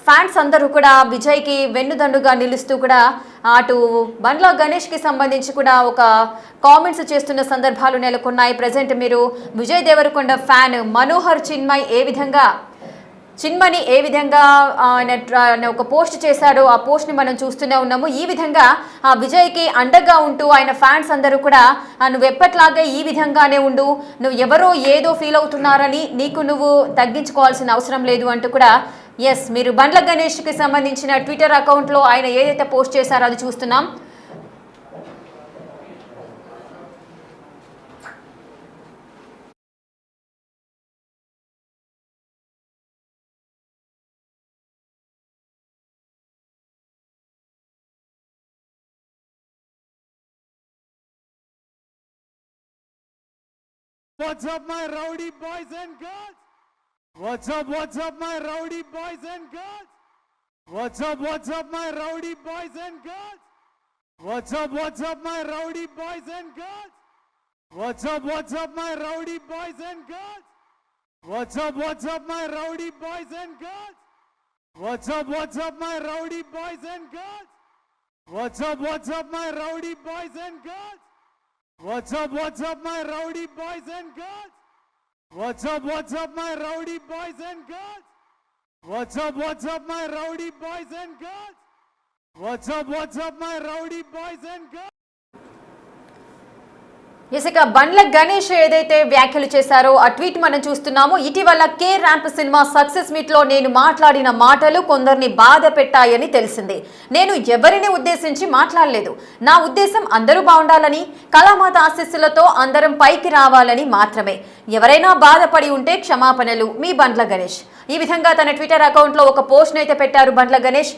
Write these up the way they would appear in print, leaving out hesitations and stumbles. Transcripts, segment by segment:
Fans అందరూ కూడా విజయ్కి వెన్నుదండుగా నిలుస్తూ కూడా అటు బండ్ల గణేష్కి సంబంధించి కూడా ఒక కామెంట్స్ చేస్తున్న సందర్భాలు నెలకొన్నాయి. ప్రజెంట్ మీరు విజయ్ దేవరకొండ ఫ్యాన్ మనోహర్ చిన్మని ఏ విధంగా ఆయన ఒక పోస్ట్ చేశాడో ఆ పోస్ట్ని మనం చూస్తూనే ఉన్నాము. ఈ విధంగా విజయ్కి అండగా ఉంటూ ఆయన ఫ్యాన్స్ అందరూ కూడా నువ్వు ఎప్పట్లాగే ఈ విధంగానే ఉండు, నువ్వు ఎవరో ఏదో ఫీల్ అవుతున్నారని నువ్వు తగ్గించుకోవాల్సిన అవసరం లేదు అంటూ కూడా మీరు బండ్ల గణేష్కి సంబంధించిన ట్విట్టర్ అకౌంట్లో ఆయన ఏదైతే పోస్ట్ చేశారో అది చూస్తున్నాం. What's up, my rowdy boys and girls? What's up, my rowdy boys and girls? What's up, my rowdy boys and girls? What's up, my rowdy boys and girls? What's up, my rowdy boys and girls? What's up, my rowdy boys and girls? What's up, my rowdy boys and girls? What's up, my rowdy boys and girls? What's up, my rowdy boys and girls? What's up, my rowdy boys and girls? What's up, my rowdy boys and girls? What's up, my rowdy boys and girls? ఇక బండ్ల గణేష్ ఏదైతే వ్యాఖ్యలు చేశారో ఆ tweet మనం చూస్తున్నాము. ఇటీవల K ramp cinema success meet లో నేను మాట్లాడిన మాటలు కొందరిని బాధ పెట్టాయని తెలిసింది. నేను ఎవరిని ఉద్దేశించి మాట్లాడలేదు. నా ఉద్దేశం అందరూ బాగుండాలని, కళామాత ఆశీస్సులతో అందరం పైకి రావాలని మాత్రమే. ఎవరైనా బాధపడి ఉంటే క్షమాపణలు, మీ బండ్ల గణేష్. ఈ విధంగా తన ట్విట్టర్ అకౌంట్లో ఒక పోస్ట్ అయితే పెట్టారు బండ్ల గణేష్.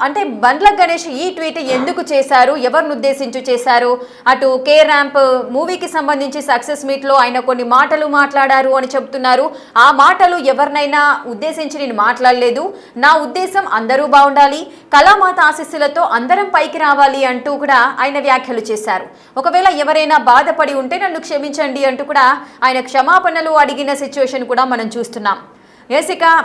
అంటే బండ్ల గణేష్ ఈ ట్వీట్ ఎందుకు చేశారు, ఎవరిని ఉద్దేశించి చేశారు? అటు కే ర్యాంప్ మూవీకి సంబంధించి సక్సెస్ మీట్లో ఆయన కొన్ని మాటలు మాట్లాడారు అని చెప్తున్నారు. ఆ మాటలు ఎవరినైనా ఉద్దేశించి నేను మాట్లాడలేదు. నా ఉద్దేశం అందరూ బాగుండాలి, కళామాత ఆశీస్సులతో అందరం పైకి రావాలి అంటూ కూడా ఆయన వ్యాఖ్యలు చేశారు. ఒకవేళ ఎవరైనా బాధపడి ఉంటే నన్ను క్షమించండి అంటూ కూడా ఆయన క్షమాపణలు అడిగిన సిచ్యువేషన్ కూడా మనం చూస్తున్నాం.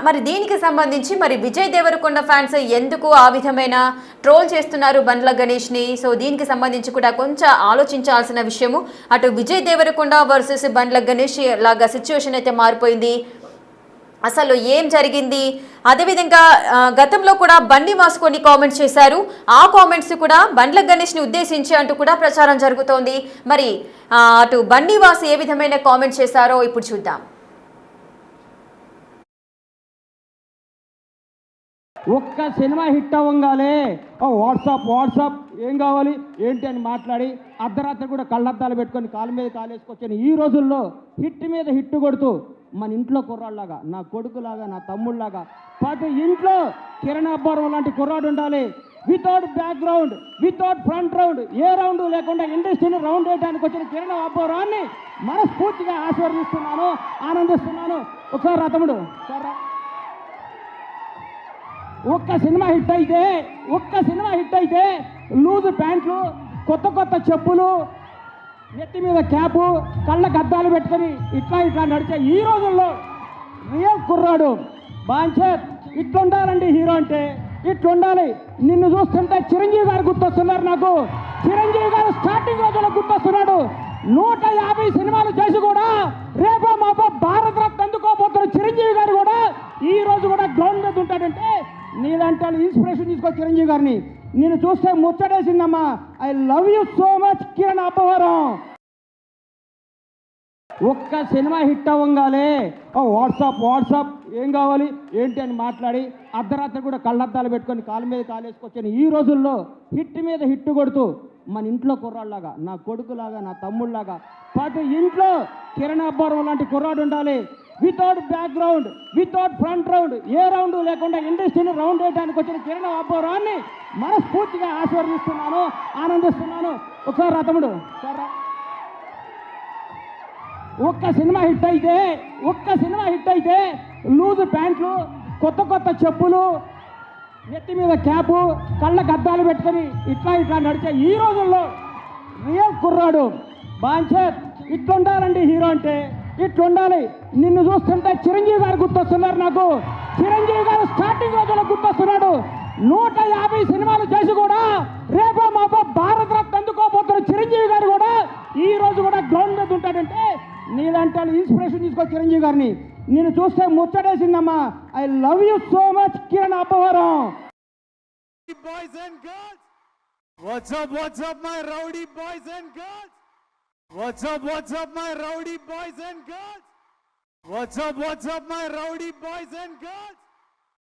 మరి దీనికి సంబంధించి మరి విజయ్ దేవరకొండ ఫ్యాన్స్ ఎందుకు ఆ విధమైన ట్రోల్ చేస్తున్నారు బండ్ల గణేష్ని? సో దీనికి సంబంధించి కూడా కొంచెం ఆలోచించాల్సిన విషయము. అటు విజయ్ దేవరకొండ వర్సెస్ బండ్ల గణేష్ లాగా సిచ్యువేషన్ అయితే మారిపోయింది. అసలు ఏం జరిగింది? అదేవిధంగా గతంలో కూడా బండి వాసు కొన్ని కామెంట్స్ చేశారు. ఆ కామెంట్స్ కూడా బండ్ల గణేష్ని ఉద్దేశించి అంటూ కూడా ప్రచారం జరుగుతోంది. మరి అటు బండి వాసు ఏ విధమైన కామెంట్స్ చేశారో ఇప్పుడు చూద్దాం. ఒక్క సినిమా హిట్ అవ్వగానే వాట్సాప్ ఏం కావాలి ఏంటి అని మాట్లాడి అర్ధరాత్రి కూడా కళ్ళద్దాలు పెట్టుకొని కాలు మీద కాలేసుకొచ్చాను. ఈ రోజుల్లో హిట్ మీద హిట్ కొడుతూ మన ఇంట్లో కుర్రాళ్ళలాగా, నా కొడుకులాగా, నా తమ్ముళ్ళలాగా ప్రతి ఇంట్లో కిరణ్ అబ్బవరం లాంటి కుర్రాడు ఉండాలి. Without background, without front round, ఏ రౌండ్ లేకుండా ఇండస్ట్రీని రౌండ్ వేయడానికి వచ్చిన కిరణ్ అబ్బవరాన్ని మనస్ఫూర్తిగా ఆశీర్వదిస్తున్నాను, ఆనందిస్తున్నాను. ఒకసారి రా తమ్ముడు, సార్ ఒక్క సినిమా హిట్ అయితే లూజు ప్యాంట్లు, కొత్త చెప్పులు, నెత్తి మీద క్యాపు, కళ్ళకు అద్దాలు పెట్టుకొని ఇట్లా నడిచే ఈ రోజుల్లో రియల్ కుర్రాడు బాంచేత్ ఇట్లుండాలండి. హీరో అంటే ఇట్లుండాలి. నిన్ను చూస్తుంటే చిరంజీవి గారు గుర్తొస్తున్నారు. నాకు చిరంజీవి గారు స్టార్టింగ్ రోజుల్లో గుర్తొస్తున్నాడు. 150 సినిమాలు చేసి కూడా రేపో మాపో భారత రత్న అందుకోబోతున్న చిరంజీవి గారు కూడా ఈ రోజు కూడా గ్రౌండ్ మీద ఉంటాడంటే నీలాంటి ఇన్స్పిరేషన్ తీసుకో చిరంజీవి గారిని. నేను చూస్తే ముచ్చటేసిందమ్మా. I love you so much Kiran Abbavaram. ఒక్క సినిమా హిట్ అవ్వగానే వాట్సాప్ ఏం కావాలి ఏంటి అని మాట్లాడి అర్ధరాత్రి కూడా కళ్ళద్దాలు పెట్టుకొని కాలు మీద కాలేసుకొచ్చాను. ఈ రోజుల్లో హిట్ మీద హిట్ కొడుతూ మన ఇంట్లో కుర్రాళ్ళలాగా, నా కొడుకులాగా, నా తమ్ముళ్ళలాగా ప్రతి ఇంట్లో కిరణ్ అబ్బవరం లాంటి కుర్రాడు ఉండాలి. Without background, without front round, ఏ రౌండ్ లేకుండా ఇండస్ట్రీని రౌండ్ వేయడానికి వచ్చిన కిరణ్ అబ్బవరాన్ని మనస్ఫూర్తిగా ఆశీర్వదిస్తున్నాను, ఆనందిస్తున్నాను. ఒకసారి రా తమ్ముడు, సార్ ఒక్క సినిమా హిట్ అయితే లూజు ప్యాంట్లు, కొత్త చెప్పులు, నెత్తి మీద క్యాపు, కళ్ళకు అద్దాలు పెట్టుకొని ఇట్లా నడిచే ఈ రోజుల్లో రియల్ కుర్రాడు బాంచేత్ ఇట్లుండాలండి. హీరో అంటే ఇట్లుండాలి. నిన్ను చూస్తుంటే చిరంజీవి గారు గుర్తొస్తున్నారు నాకు. చిరంజీవి గారు స్టార్టింగ్ రోజుల్లో గుర్తొస్తున్నాడు. 150 సినిమాలు చేసి కూడా రేపో మాపో భారత రత్న అందుకోబోతున్న చిరంజీవి గారు కూడా ఈ రోజు కూడా గ్రౌండ్ మీద ఉంటాడంటే నీలాంటి ఇన్స్పిరేషన్ తీసుకో చిరంజీవి గారిని. నేను చూస్తే ముచ్చటేసిందమ్మా. I love you so much Kiran Abbavaram. Boys and girls, what's up my rowdy boys and girls? What's up my rowdy boys and girls? What's up my rowdy boys and girls?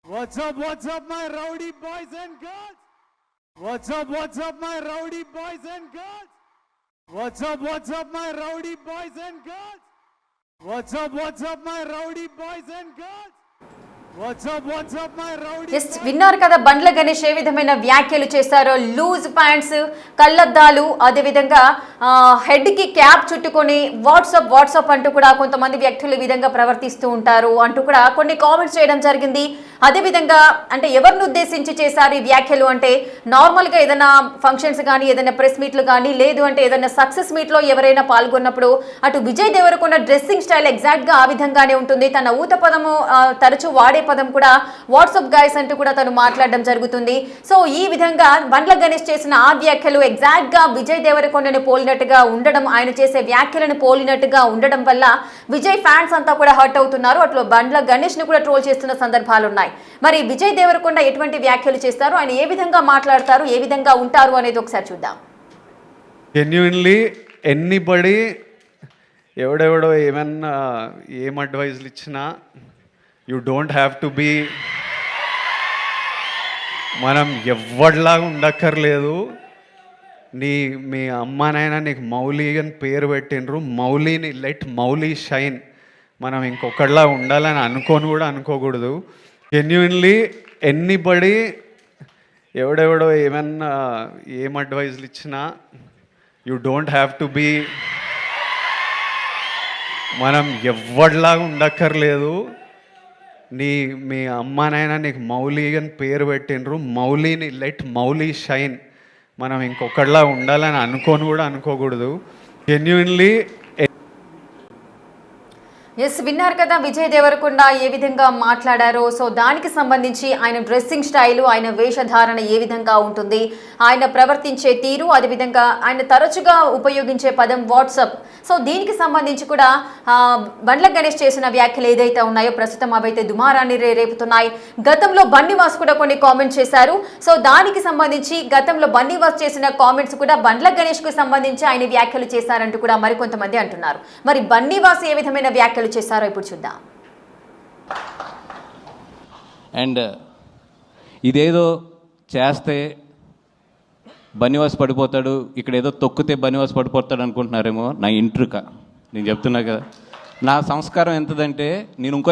What's up my rowdy boys and girls? What's up my rowdy boys and girls? What's up my rowdy boys and girls? What's up my rowdy boys and girls? What's up my rowdy? Yes, విన్నారు కదా బండ్ల గణేష్ ఏ విధమైన వ్యాఖ్యలు చేశారో. Loose pants, కళ్ళద్దాలు, అదేవిధంగా హెడ్కి cap చుట్టుకొని WhatsApp అంటూ కూడా కొంతమంది వ్యక్తులు ఈ విధంగా ప్రవర్తిస్తూ ఉంటారు అంటూ కూడా కొన్ని కామెంట్స్ చేయడం జరిగింది. అదేవిధంగా అంటే ఎవరిని ఉద్దేశించి చేశారు ఈ వ్యాఖ్యలు అంటే నార్మల్గా ఏదైనా ఫంక్షన్స్ కానీ ఏదైనా ప్రెస్ మీట్లు కానీ లేదు అంటే ఏదైనా సక్సెస్ మీట్లో ఎవరైనా పాల్గొన్నప్పుడు అటు విజయ్ దేవరకొండ డ్రెస్సింగ్ స్టైల్ ఎగ్జాక్ట్గా ఆ విధంగానే ఉంటుంది. తన ఊత పదము తరచూ వాడే పదం కూడా వాట్సాప్ గైస్ అంటూ కూడా తను మాట్లాడడం జరుగుతుంది. సో ఈ విధంగా బండ్ల గణేష్ చేసిన ఆ వ్యాఖ్యలు ఎగ్జాక్ట్గా విజయ్ దేవరకొండని పోలినట్టుగా ఉండడం, ఆయన చేసే వ్యాఖ్యలను పోలినట్టుగా ఉండడం వల్ల విజయ్ ఫ్యాన్స్ అంతా కూడా హర్ట్ అవుతున్నారు. అట్లా బండ్ల గణేష్ ని కూడా ట్రోల్ చేస్తున్న సందర్భాలు ఉన్నాయి. మరి విజయ్ దేవరకొండ ఎటువంటి వ్యాఖ్యలు చేస్తారు, ఆయన ఏ విధంగా మాట్లాడతారు, ఏ విధంగా ఉంటారు అనేది ఒకసారి చూద్దాం. జెన్యున్లీ ఎనీబడి ఎవడెవడో ఏమన్నా ఏం అడ్వైజ్లు ఇచ్చినా you don't have to be, మనం ఎవరిలాగా ఉండక్కర్లేదు. మీ అమ్మనైనా నీకు మౌలి అని పేరు పెట్టినరు, మౌలిని లెట్ మౌలి షైన్. మనం ఇంకొకళ్ళలా ఉండాలని అనుకోని కూడా అనుకోకూడదు. జెన్యున్లీ ఎనీబడి ఎవడెవడో ఏమన్నా ఏం అడ్వైజ్లు ఇచ్చినా you don't have to be, మనం ఎవరిలాగా ఉండక్కర్లేదు. మీ అమ్మనైనా నీకు మౌలి అని పేరు పెట్టినరు, మౌలిని లెట్ మౌలి షైన్. మనం ఇంకొకళ్ళలా ఉండాలని అనుకోని కూడా అనుకోకూడదు. జెన్యున్లీ ఎస్, విన్నారు కదా విజయ్ దేవరకొండ ఏ విధంగా మాట్లాడారో. సో దానికి సంబంధించి ఆయన డ్రెస్సింగ్ స్టైలు, ఆయన వేషధారణ ఏ విధంగా ఉంటుంది, ఆయన ప్రవర్తించే తీరు, అదేవిధంగా ఆయన తరచుగా ఉపయోగించే పదం వాట్సాప్. సో దీనికి సంబంధించి కూడా బండ్ల గణేష్ చేసిన వ్యాఖ్యలు ఏదైతే ఉన్నాయో ప్రస్తుతం అవైతే దుమారాన్ని రేపుతున్నాయి. గతంలో బన్నీవాస్ కూడా కొన్ని కామెంట్స్ చేశారు. సో దానికి సంబంధించి గతంలో బన్నీవాస్ చేసిన కామెంట్స్ కూడా బండ్ల గణేష్కు సంబంధించి ఆయన వ్యాఖ్యలు చేశారంటూ కూడా మరికొంతమంది అంటున్నారు. మరి బన్నీవాస్ ఏ విధమైన వ్యాఖ్యలు చేశారో ఇప్పుడు చూద్దాం. అండ్ ఇదేదో చేస్తే బనివాస్ పడిపోతాడు, ఇక్కడ ఏదో తొక్కితే బనివాస్ పడిపోతాడు అనుకుంటున్నారేమో. నా ఇంట్రుక నేను చెప్తున్నా కదా, నా సంస్కారం ఎంతదంటే నేను ఇంకో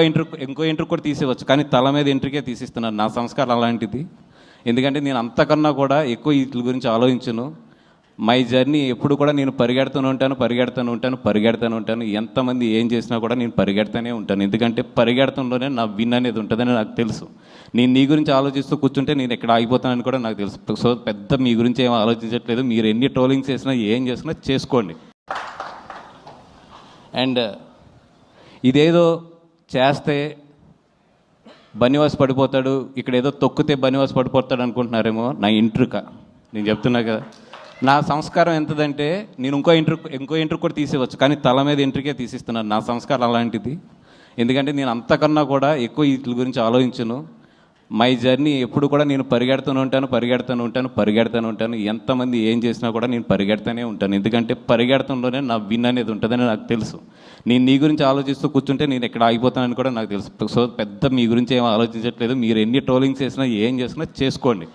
ఇంట్రుక్ కూడా తీసేవచ్చు, కానీ తల మీద ఇంట్రుకే తీసిస్తున్నాను. నా సంస్కారం అలాంటిది. ఎందుకంటే నేను అంతకన్నా కూడా ఎక్కువ వీటి గురించి ఆలోచించను. మై జర్నీ ఎప్పుడు కూడా నేను పరిగెడుతూనే ఉంటాను. ఎంతమంది ఏం చేసినా కూడా నేను పరిగెడుతూనే ఉంటాను. ఎందుకంటే పరిగెడతంలోనే నా విన్ అనేది ఉంటుందని నాకు తెలుసు. నేను నీ గురించి ఆలోచిస్తూ కూర్చుంటే నేను ఎక్కడ ఆగిపోతానని కూడా నాకు తెలుసు. సో పెద్ద మీ గురించి ఏం ఆలోచించట్లేదు. మీరు ఎన్ని ట్రోలింగ్స్ చేసినా ఏం చేసినా చేసుకోండి. అండ్ ఇదేదో చేస్తే బనివాస్ పడిపోతాడు, ఇక్కడ ఏదో తొక్కితే బనివాస్ పడిపోతాడు అనుకుంటున్నారేమో. నా ఇంట్రుక నేను చెప్తున్నా కదా, నా సంస్కారం ఎంతదంటే నేను ఇంకో ఇంట్రుక్ కూడా తీసేవచ్చు, కానీ తల మీద ఇంట్రుకే తీసిస్తున్నాను. నా సంస్కారం అలాంటిది. ఎందుకంటే నేను అంతకన్నా కూడా ఎక్కువ వీటి గురించి ఆలోచించను. మై జర్నీ ఎప్పుడు కూడా నేను పరిగెడుతూనే ఉంటాను. ఎంతమంది ఏం చేసినా కూడా నేను పరిగెడుతూనే ఉంటాను. ఎందుకంటే పరిగెడతంలోనే నా విన్ అనేది ఉంటుందని నాకు తెలుసు. నేను నీ గురించి ఆలోచిస్తూ కూర్చుంటే నేను ఎక్కడ ఆగిపోతానని కూడా నాకు తెలుసు. సో పెద్ద మీ గురించి ఏం ఆలోచించట్లేదు. మీరు ఎన్ని ట్రోలింగ్స్ చేసినా ఏం చేసినా చేసుకోండి.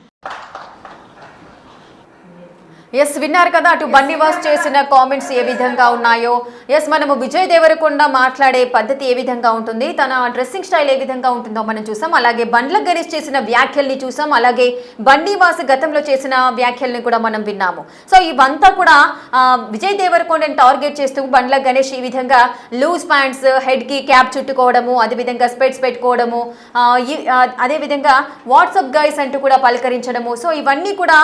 ఎస్, విన్నారు కదా అటు బన్నీవాస్ చేసిన కామెంట్స్ ఏ విధంగా ఉన్నాయో. ఎస్, మనము విజయ్ దేవరకొండ మాట్లాడే పద్ధతి ఏ విధంగా ఉంటుంది, తన డ్రెస్సింగ్ స్టైల్ ఏ విధంగా ఉంటుందో మనం చూసాం. అలాగే బండ్ల గణేష్ చేసిన వ్యాఖ్యల్ని చూసాం. అలాగే బన్నీవాస్ గతంలో చేసిన వ్యాఖ్యల్ని కూడా మనం విన్నాము. సో ఇవంతా కూడా విజయ్ దేవరకొండని టార్గెట్ చేస్తూ బండ్ల గణేష్ ఈ విధంగా లూజ్ ప్యాంట్స్, హెడ్కి క్యాప్ చుట్టుకోవడము, అదేవిధంగా స్పెట్స్ పెట్టుకోవడము, అదేవిధంగా వాట్సాప్ గైస్ అంటూ కూడా పలకరించడము. సో ఇవన్నీ కూడా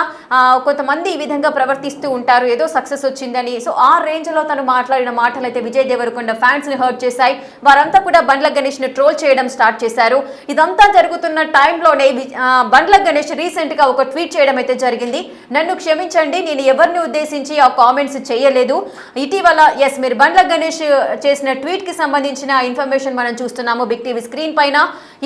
కొంతమంది ఈ విధంగా ప్రవర్తిస్తూ ఉంటారు, ఏదో సక్సెస్ వచ్చిందని. సో ఆ రేంజ్ లో తను మాట్లాడిన మాటలు అయితే విజయ్ దేవరకొండ ఫ్యాన్స్ ని హర్ట్ చేశాయి. వారంతా కూడా బండ్ల గణేష్ ని ట్రోల్ చేయడం స్టార్ట్ చేశారు. ఇదంతా జరుగుతున్న టైంలోనే బండ్ల గణేష్ రీసెంట్ గా ఒక ట్వీట్ చేయడం అయితే జరిగింది. నన్ను క్షమించండి, నేను ఎవరిని ఉద్దేశించి ఆ కామెంట్స్ చేయలేదు. ఇటీవల మీరు బండ్ల గణేష్ చేసిన ట్వీట్ కి సంబంధించిన ఇన్ఫర్మేషన్ మనం చూస్తున్నాము బిగ్ టీవీ స్క్రీన్ పైన.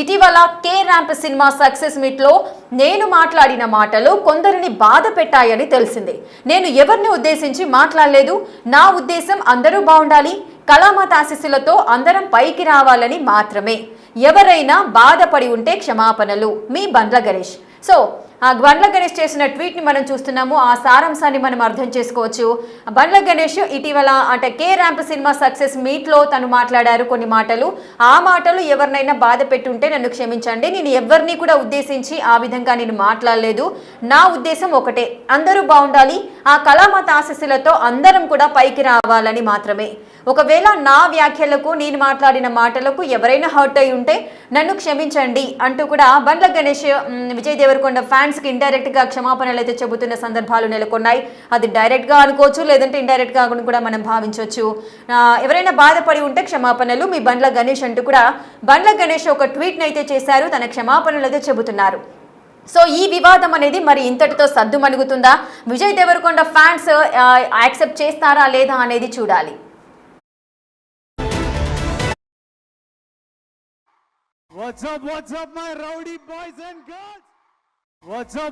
ఇటీవల K ramp cinema success meet లో నేను మాట్లాడిన మాటలు కొందరిని బాధ పెట్టాయని తెలిసింది. నేను ఎవరిని ఉద్దేశించి మాట్లాడలేదు. నా ఉద్దేశం అందరూ బాగుండాలి, కళామాత ఆశీస్సులతో అందరం పైకి రావాలని మాత్రమే. ఎవరైనా బాధపడి ఉంటే క్షమాపణలు, మీ బండ్ల గణేష్. సో ఆ బండ్ల గణేష్ చేసిన ట్వీట్ని మనం చూస్తున్నాము. ఆ సారాంశాన్ని మనం అర్థం చేసుకోవచ్చు. బండ్ల గణేష్ ఇటీవల అంటే కే ర్యాంప్ సినిమా సక్సెస్ మీట్లో తను మాట్లాడారు కొన్ని మాటలు. ఆ మాటలు ఎవరినైనా బాధ పెట్టుంటే నన్ను క్షమించండి, నేను ఎవరిని కూడా ఉద్దేశించి ఆ విధంగా నేను మాట్లాడలేదు. నా ఉద్దేశం ఒకటే, అందరూ బాగుండాలి, ఆ కళామాత ఆశీస్సులతో అందరం కూడా పైకి రావాలని మాత్రమే. ఒకవేళ నా వ్యాఖ్యలకు, నేను మాట్లాడిన మాటలకు ఎవరైనా హర్ట్ అయి ఉంటే నన్ను క్షమించండి అంటూ కూడా బండ్ల గణేష్ విజయ్ దేవరకొండ ఫ్యాన్స్ కి ఇండైరెక్ట్ గా క్షమాపణలు అయితే చెబుతున్న సందర్భాలు నెలకొన్నాయి. అది డైరెక్ట్ గా అనుకోవచ్చు, లేదంటే ఇండైరెక్ట్ గా కూడా మనం భావించవచ్చు. ఎవరైనా బాధపడి ఉంటే క్షమాపణలు, మీ బండ్ల గణేష్ అంటూ కూడా బండ్ల గణేష్ ఒక ట్వీట్ అయితే చేశారు. తన క్షమాపణలు అయితే చెబుతున్నారు. సో ఈ వివాదం అనేది మరి ఇంతటితో సద్దు మణుగుతుందా? విజయ్ దేవరకొండ ఫ్యాన్స్ యాక్సెప్ట్ చేస్తారా లేదా అనేది చూడాలి. What's up, my rowdy boys and girls? What's up?